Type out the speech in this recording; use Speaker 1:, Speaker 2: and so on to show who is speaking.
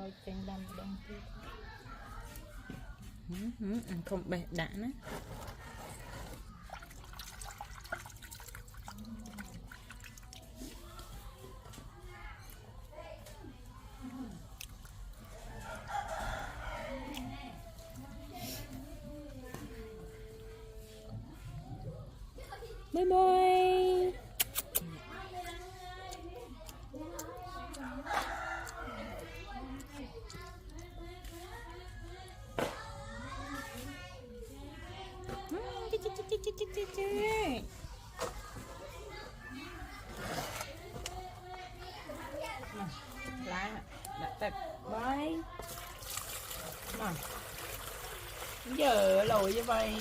Speaker 1: Rồi chanh đâm đâm tiếp.
Speaker 2: Ăn không bẹt đã nữa. Bye bye. Lá đã tập bye mà giờ lồi như vậy.